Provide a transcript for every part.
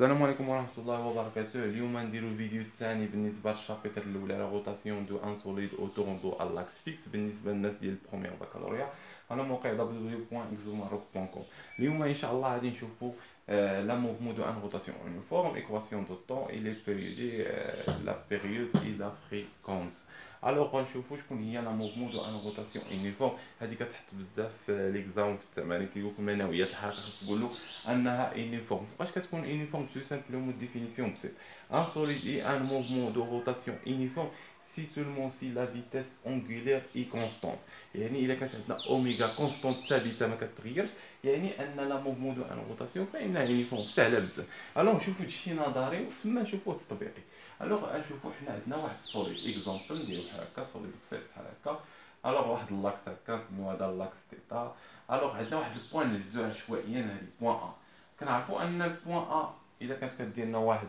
السلام عليكم ورحمة الله وبركاته. اليوم نديرو الفيديو الثاني بالنسبة للشابتر الأولى لا روتاسيون دو ان سوليد اوتور دو الاكس فيكس بالنسبة للناس ديال البروميير بكالوريا على موقع www.exomaroc.com. اليوم إن شاء الله غادي نشوفو لا موفمون دو ان روتاسيون يونيفورم إيكواسيون دو طون إي لي بيريودي لا بيريود إي لا فريكونس. الوغ غنشوفو شكون هي لا موفمون دو ان روتاسيون يونيفورم. هادي كتحط بزاف في ليكزامبل في التمارين كيقولكم لنا نوعية الحركة خاص تقولو انها يونيفورم. فاش كتكون يونيفورم تو سامبلومون ديفينيسيون بسيط ان solide est un mouvement de rotation uniforme si seulement si la vitesse angulaire est constante. يعني الا كانت عندنا اوميغا كونستانت ثابته ما كتغيرش يعني ان لا موفمون دو ان روتاسيون فانها يونيفورم. سهله بزاف. الوغ نشوفوا هادشي نظري ثم نشوفوه تطبيقي. الوغ نشوفوا حنا عندنا واحد السوليد اكزامبل نديرو بحال هكا سوليد بسيط بحال هكا. الوغ واحد اللاكس هكا نسميو هذا اللاكس تيتا. الوغ عندنا واحد البوان نهزوه عشوائيا هذه بوان ا. كنعرفوا ان البوان ا الا كانت كدير لنا واحد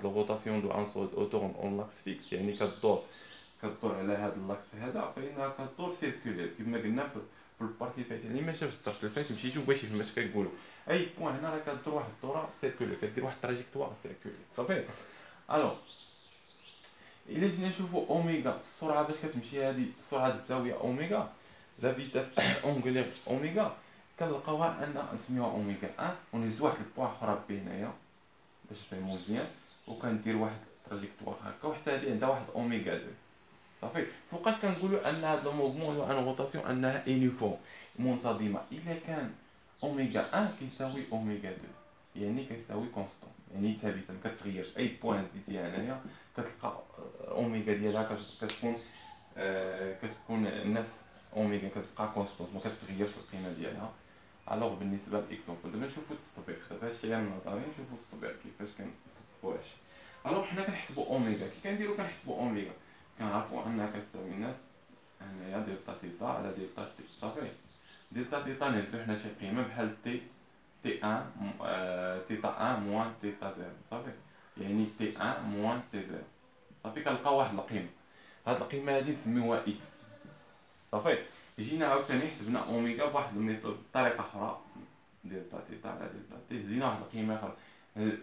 الروتاسيون دو ان سوليد اوتور اون لاكس فيكس يعني كدور على هذا اللاكس هذا فانها كدور سيركولير كما قلنا في البارتي الفايته اللي ما شافش الدرس اللي فات مشيتو باش يفهم اش كنقولوا. اي بوان هنا راه كدور واحد الدوره سيركولير كدير واحد التراجيكتوار سيركولير صافي. الو الا جينا نشوفوا اوميغا السرعه باش كتمشي هذه سرعه الزاويه اوميغا لا فيتاس اونغولير اوميغا كنلقاوها ان نسميوها اوميغا 1 ونهزو واحد البوان اخرى بي هنايا باش تفهموا مزيان وكندير واحد تراجيكتوار هكا وحتى هذه عندها واحد اوميغا 2 صافي. فوقاش كنقولوا ان هذا الموفمون ولا ان روتاسيون انها يونيفورم منتظمه الا كان اوميغا 1 كيساوي اوميغا 2 يعني كيساوي كونستانت يعني ثابته ما كتغيرش. اي بوان زيتيها هنايا كتلقى اوميغا ديالها كتكون نفس اوميغا كتبقى كونستانت ما كتغيرش القيمه ديالها. الوغ بالنسبه للاكزومبل دابا نشوفوا التطبيق دابا هادشي غير نظري نشوفوا التطبيق كيفاش كنطبقوا هادشي. الوغ حنا كنحسبوا اوميغا كي كنديروا كنحسبوا اوميغا كنعرفوا انها كتساوي لنا هنايا دلتا تيتا على دلتا تي صافي. دلتا تيتا نهزو حنا شي قيمه بحال تي 1 تيتا 1 موان تيتا 0 صافي يعني تي 1 موان تي 0 صافي. كنلقاو واحد القيمه هاد القيمه هادي نسميوها اكس صافي. جينا عاوتاني حسبنا اوميغا بواحد الميثود بطريقه اخرى دلتا تيتا على دلتا تي زينا واحد القيمه اخرى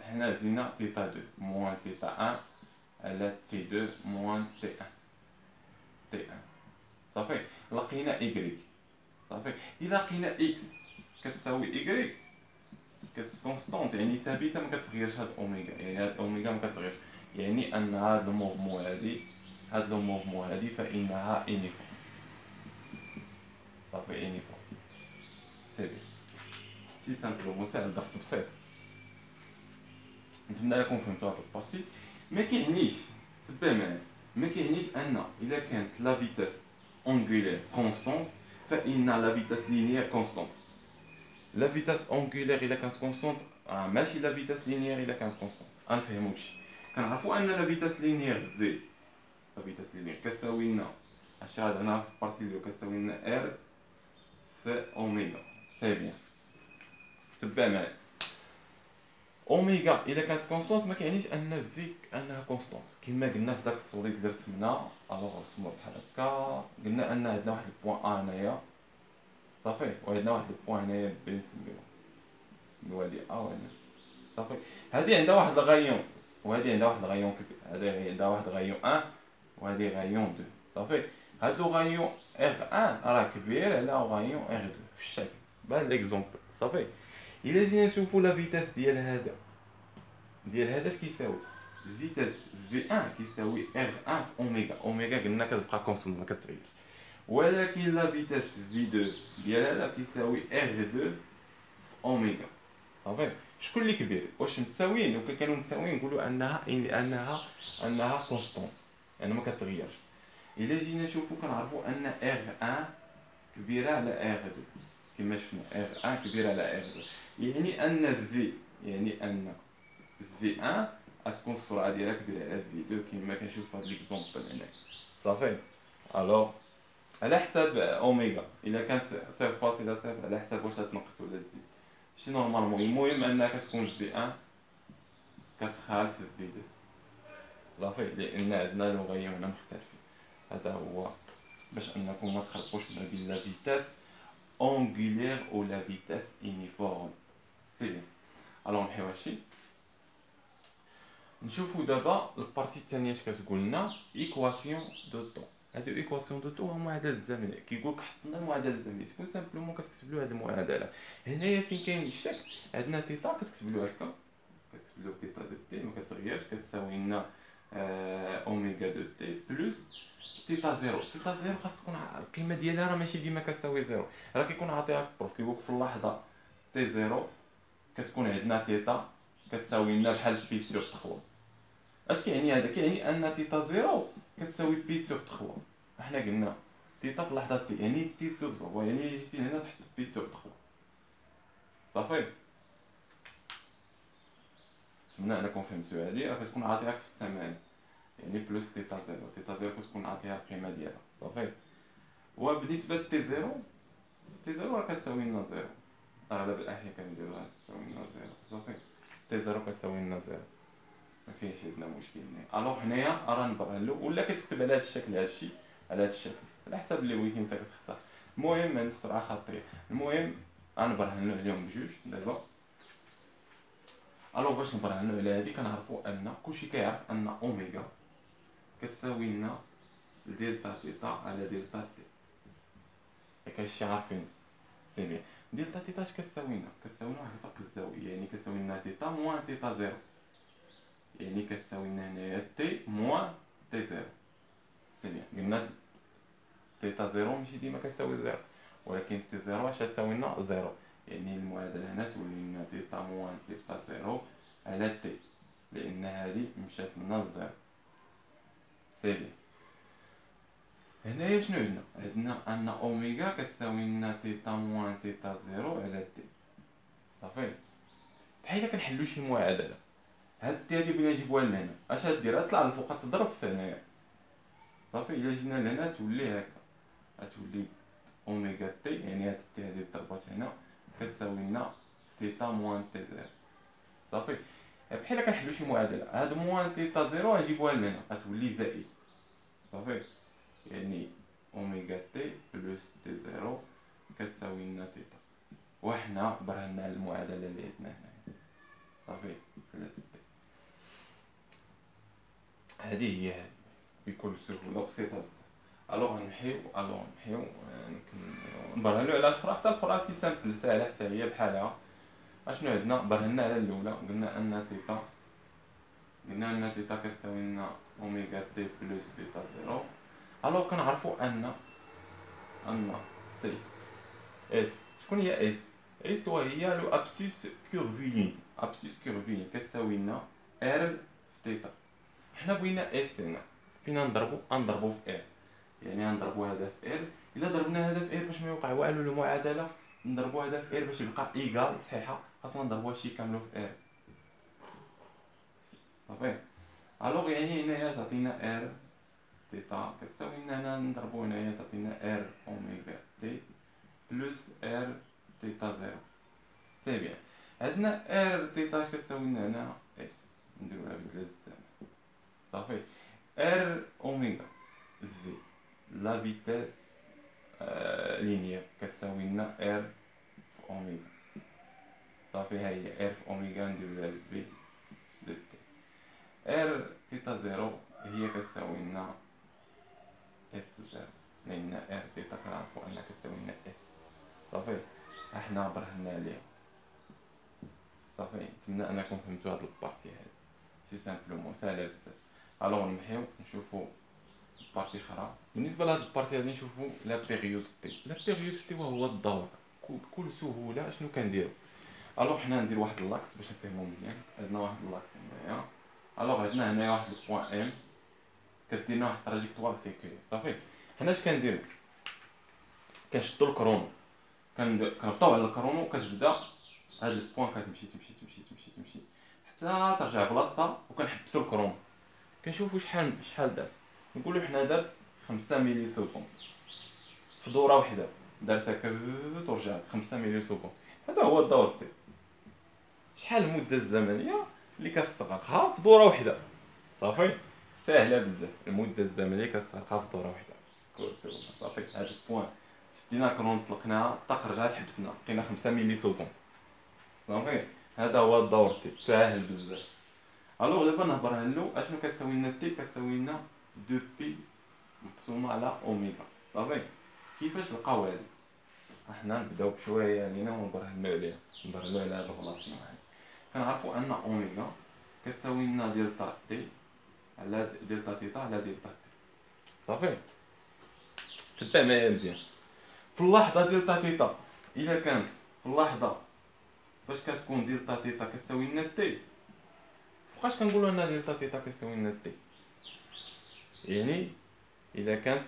حنا زينا تيتا 2 موان تيتا 1 على تي 2 موان تي 1 تي 1 صافي. لقينا إيكغيك صافي. إلا لقينا إكس كتساوي إيكغيك كونستونت يعني ثابتة ما كتغيرش هاد أوميغا يعني هاد أوميغا ما كتغيرش يعني أن هاد الموفمون هادي فإنها يونيفورم صافي يونيفورم. سي بيان سي سامبلومون ساهل درس بسيط. نتمنى لكم فهمتوا هاد البارتي. ما كيعنيش تبع معايا ما كيعنيش أن إلا كانت لا فيتاس angulaire constante فإن لا فيتاس لينيير كونستونت. لا فيتاس angulaire إلا كانت كونستونت ماشي لا فيتاس لينيير إلا كانت كونستونت. غنفهمو هادشي. كنعرفو أن لا فيتاس لينيير في لا فيتاس لينيير كتساوي لنا اش هنا في البارتي ديالو كتساوي لنا ار في اوميغا. سي بيان تبع معايا. اوميغا الا كانت كونستونت ما كيعنيش ان فيك انها كونستونت كما قلنا في داك الصوري اللي رسمنا. الوغ رسموه بحال هكا قلنا ان عندنا واحد البوان ا هنايا صافي وعندنا واحد البوان هنايا بي نسميوها هادي ا وهنا صافي. هادي عندها واحد الغايون وهادي عندها واحد الغايون هادي عندها واحد الغايون 1 وهادي غايون 2 صافي. هاد لو غايون ار 1 راه كبير على غايون ار 2 في الشكل بحال ليكزومبل صافي. الا جينا نشوفو لا فيتاس ديال هذا اش كيساوي فيتاس في 1 كيساوي ار 1 في اوميغا. اوميغا قلنا كتبقى كونستونت ما كتغيرش ولكن لا فيتاس في 2 ديال هذا كيساوي ار 2 في اوميغا صافي. شكون اللي كبير واش متساويين؟ وكي كانوا متساويين نقولوا انها كونستونت يعني ما كتغيرش. الا جينا نشوفوا كنعرفوا ان ار 1 كبيره على ار 2 كما شفنا ار 1 كبيره على ار 2 يعني ان في 1 غتكون السرعه ديالها كبيره على في 2 كما كنشوف في هاد ليكزومبل هنا صافي. الوغ على حساب اوميغا الا كانت 0.0 على حساب واش تنقص ولا تزيد شي نورمالمون. المهم انها كتكون في 1 كتخالف في 2 صافي لان عندنا لغيين هنا مختلفين. هذا هو باش انكم ما تخلطوش ما بين لا فيتاس اونغولير و لا فيتاس يونيفورم. سي بيان. الوغ نحيو هادشي نشوفوا دابا البارتي الثانيه اش كتقول لنا ايكواسيون دو طون. هادو ايكواسيون دو طون هو معادله الزمنيه. كيقول لك حط لنا المعادله الزمنيه تكون سامبلومون كتكتب له هاد المعادله. هنايا فين كاين الشك عندنا تيتا كتكتب له هكا، كتكتب له تيتا دو تي ما كتغيرش كتساوي لنا اوميغا دو تي بلس تيتا زيرو. تيتا زيرو خاص تكون القيمه ديالها راه ماشي ديما كتساوي زيرو، راه كيكون عاطيها البروف كيقول لك في اللحظه تي زيرو كتكون عندنا تيتا كتساوي لنا بحال بي سور تخوا. اش كيعني هذا؟ كيعني ان تيتا زيرو كتساوي بي سور تخوا. احنا قلنا تيتا في اللحظه تي يعني تي سور تخوا، يعني جيتي هنا تحط بي سور تخوا صافي. نتمنى انكم فهمتوا هذه. راه كتكون عاطياك في الثمانية يعني بلس تيتا زيرو. تيتا زيرو كتكون عاطيها القيمه ديالها صافي. وبالنسبه لتي زيرو، تي زيرو راه كتساوي لنا زيرو، اغلب الاحيان كنديروها تساوي لنا زيرو صافي. تي زيرو كتساوي لنا زيرو، ما فيهش عندنا مشكل هنا. الوغ هنايا راه نبرهن له ولا كتكتب على هذا الشكل، هذا الشيء على هذا الشكل على حسب اللي بغيتي انت كتختار. المهم هاد السرعه خطيه. المهم غنبرهن له عليهم بجوج دابا. الوغ باش نبرهن له على هادي كنعرفوا ان كلشي كيعرف ان اوميغا كتساوي لنا دلتا تيتا على دلتا تي. ياك هادشي عارفين سي بيان. دلتا تيتا اش كتساوي لنا؟ كتساوي لنا واحد الفرق الزاويه، يعني كتساوي لنا تيتا موان تيتا زيرو، يعني كتساوي لنا هنايا تي موان تي زيرو. سي بيان. قلنا تيتا زيرو ماشي ديما كتساوي زيرو، ولكن تي زيرو اش تساوي لنا زيرو، يعني المعادله هنا تولي لنا تيتا موان تيتا زيرو على تي، لان هذه مشات لنا لزيرو. سي بيان. هنايا شنو عندنا؟ عندنا ان اوميغا كتساوي لنا تيتا موان تيتا زيرو على تي صافي. بحال كنحلو شي معادله، هاد تي هادي بغينا نجيبوها لهنا، اش غدير؟ غتطلع الفوق تضرب في هنايا صافي. الا جينا لهنا تولي هكا، غتولي اوميغا تي يعني هاد تي هادي ضربات هنا كتساوي لنا تيتا موان تي زيرو صافي. بحال كنحلو شي معادله، هاد موان تيتا زيرو غنجيبوها لهنا غتولي زائد صافي، يعني اوميغا تي بلس تي زيرو كتساوي لنا تيتا. وحنا برهنا على المعادله اللي عندنا هنا صافي بلس تي. هذه هي هذه بكل سهوله بسيطه بزاف. الوغ نمحيو نبرهنو على الاخرى، حتى الاخرى سي سامبل ساهله حتى هي بحالها. اشنو عندنا؟ برهنا على الاولى، قلنا ان تيتا كتساوي لنا اوميغا تي بلس تيتا زيرو. الوغ كنعرفو ان سي اس، شكون هي اس؟ اس وهي لو ابسيس كورفيين. ابسيس كورفيين كتساوي لنا ار في تيتا. حنا بغينا اس هنا فين نضربو في ار، يعني غنضربو هذا في ار. الا ضربنا هذا في ار باش ما يوقع والو المعادله نضربو هذا في ار باش يبقى ايكال صحيحه، خاصنا نضربوها شي كاملو في ار صافي. الوغ يعني هنايا تعطينا ار تيتا كتساوي لنا هنا نضربو هنايا تعطينا ار اوميغا تي بلس ار تيتا زيرو. سي بيان. عندنا ار تيتا اش كتساوي لنا هنا اس، نديروها بدل الزمن صافي. ار اوميغا في لا فيتاس لينيير كتساوي لنا ار في اوميغا صافي. ها هي ار في اوميغا نديروها في دو تي. ار تيتا زيرو هي كتساوي لنا اس زيرو، لان ار تيتا كنعرفو انها كتساوي لنا اس صافي. احنا برهنا عليها صافي. نتمنى انكم فهمتوا هاد البارتي هادي سي سامبلومون ساهله بزاف. الوغ نمحيو نشوفو بارتي اخرى. بالنسبه لهاد البارتي غادي نشوفو لا بيريود تي. لا بيريود تي وهو الدور. بكل سهوله شنو كنديرو؟ الوغ حنا ندير واحد اللاكس باش نفهمو مزيان. عندنا واحد اللاكس هنايا. الوغ عندنا هنايا واحد البوان ام كدير واحد التراجيكتوار سيكوري صافي. حنا اش كنديرو؟ كنشدو الكرونو، كنبطاو على الكرونو وكتبدا هاد البوان كتمشي تمشي تمشي تمشي تمشي حتى ترجع بلاصتها، وكنحبسو الكرونو كنشوفو شحال دارت. نقولو حنا دارت 5 ملي سكوند في دوره وحده، دارت هكا ورجعت 5 ملي سكوند. هذا هو الدور تاعي. شحال المده الزمنيه اللي كتستغرقها في دوره وحده صافي. ساهله بزاف المده الزمنيه كتستغرقها في دوره وحده صافي. هاد البوان شدينا كرون طلقناها طاق رجعت حبسنا بقينا 5 ملي سكوند صافي. هذا هو الدور تاعي ساهل بزاف. الوغ دابا نهضر له اشنو كتساوي لنا تي، كتساوي لنا 2 بي مقسومه على اوميغا. صافي كيفاش نلقاو هادي؟ احنا نبداو بشويه علينا ونبرهنو عليها، نبرهنو على هاد البلاصه هادي. كنعرفو ان اوميغا كتساوي لنا دلتا تي على دلتا تيتا على دلتا تي. صافي تبع معايا مزيان. في اللحظه دلتا تيتا الا كانت في اللحظه فاش كتكون دلتا تيتا كتساوي لنا تي، فوقاش كنقولوا ان دلتا تيتا كتساوي لنا تي؟ يعني الا كانت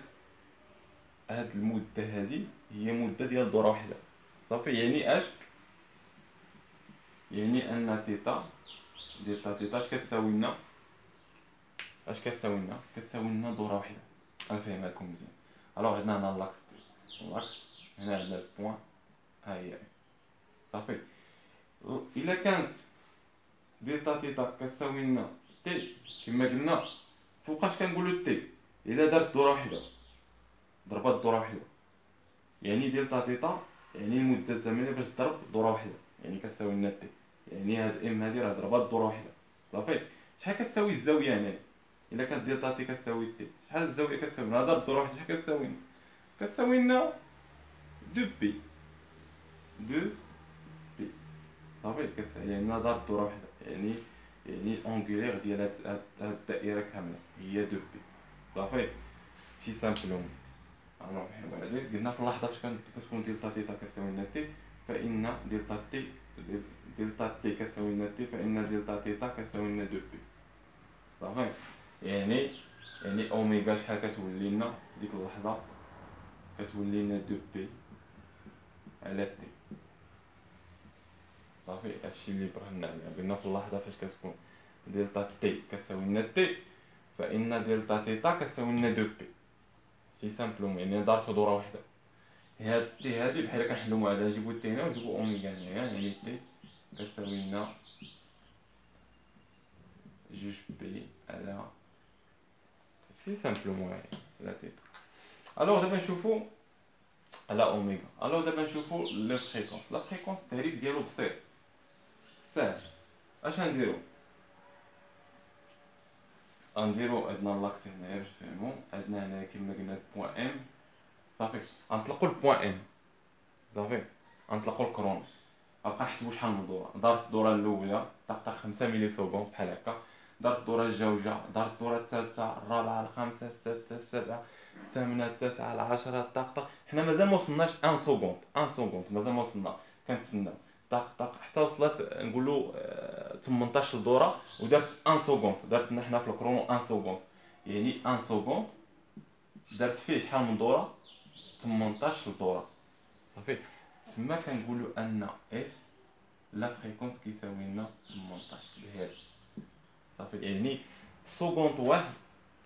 هاد المده هادي هي مده ديال دوره واحده. صافي يعني اش يعني ان تيتا دلتا تيتا اش كتساوي لنا؟ اش كتساوي لنا؟ كتساوي لنا دوره واحده. غنفهمها لكم مزيان. الوغ عندنا هنا لاكس، لاكس هنا عندنا البوان، ها هي. صافي الا كانت دلتا تيتا كتساوي لنا تي كما قلنا، فوقاش كنقولوا تي؟ الا دارت دوره واحده، ضربات دوره واحده، يعني دلتا تيتا يعني المده الزمنيه باش تضرب دوره واحده، يعني كتساوي لنا تي. يعني هاد ام هادي راه ضربات دوره واحده. صافي شحال كتساوي الزاويه هنا؟ الا كانت دلتا تي كتساوي تي، شحال الزاويه كتساوي لنا؟ ضرب دوره واحده شحال كتساوي لنا؟ كتساوي لنا 2 بي، 2 بي. صافي كتساوي لنا ضرب دوره واحده، يعني الانغولير ديال هاد الدائره كامله هي 2 بي. صافي شي سامبلوم. الوغ نحيو عليه، قلنا في اللحظه فاش كتكون دلتا تيتا كتساوي لنا تي، فان دلتا تي كتساوي لنا تي، فان دلتا تيتا كتساوي لنا 2 بي. صافي يعني اوميغا شحال كتولي لنا ديك اللحظه؟ كتولي لنا 2 بي على تي. صافي هادشي اللي برهنا عليه. قلنا في اللحظه فاش كتكون دلتا تي كتساوي لنا تي، فان دلتا تيتا كتساوي لنا 2 بي. سي سامبلوم يعني دارتو دوره واحده. هاد تي هادي بحال كنحلو معادله، نجيبو تي هنا ونجيبو اوميغا هنايا، يعني تي كتساوي لنا 2 بي على سي سامبلومون على تي. الوغ دابا نشوفو على اوميغا. الوغ دابا نشوفو لو فريكونس. لا فريكونس التعريف ديالو بسيط ساهل. اش غنديرو؟ غنديرو عندنا لاكس هنايا باش نفهمو، عندنا هنايا كيما قلنا بوان ام. صافي غنطلقو البوان ام. صافي غنطلقو الكرون، غنبقى نحسبو شحال من دوره. دارت الدوره الاولى طق 5 ملي سكوند بحال هكا، دارت الدوره الجوجه، دارت الدوره الثالثه، الرابعه، الخامسه، السادسه، السابعه، الثامنه، التاسعه، العاشره، طق حنا مازال ما وصلناش 1 سكوند، 1 سكوند مازال ما وصلنا. كنتسناو طق حتى وصلت نقولوا 18 دوره ودارت 1 سكوند. دارت لنا حنا في الكرونو 1 سكوند، يعني 1 سكوند دارت فيه شحال من دوره؟ 18 دوره. صافي تما كنقولوا ان اف لا فريكونس كيساوي لنا 18 هرتز. صافي يعني سكوند واحد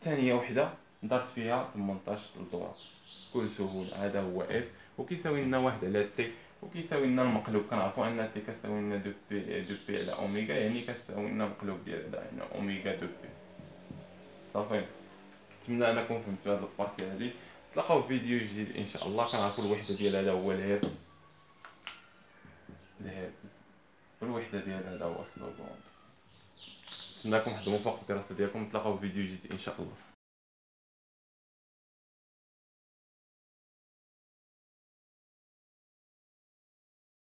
ثانيه وحده دارت فيها 18 دوره بكل سهوله. هذا هو اف، وكيساوي لنا واحد على تي، وكيساوي لنا المقلوب. كنعرفوا ان تي كتساوي لنا 2 بي، 2 بي على اوميغا، يعني كتساوي لنا مقلوب ديال هذا يعني اوميغا 2 بي. صافي نتمنى انكم فهمتوا هذه البارتي هذه. تلاقاو في فيديو جديد ان شاء الله. كنعرفوا الوحده ديال هذا هو الهرتز، الهرتز والوحده ديال هذا هو السكوند. نتمنىكم حظ موفق في الدراسه ديالكم. نتلاقاو في فيديو جديد ان شاء الله.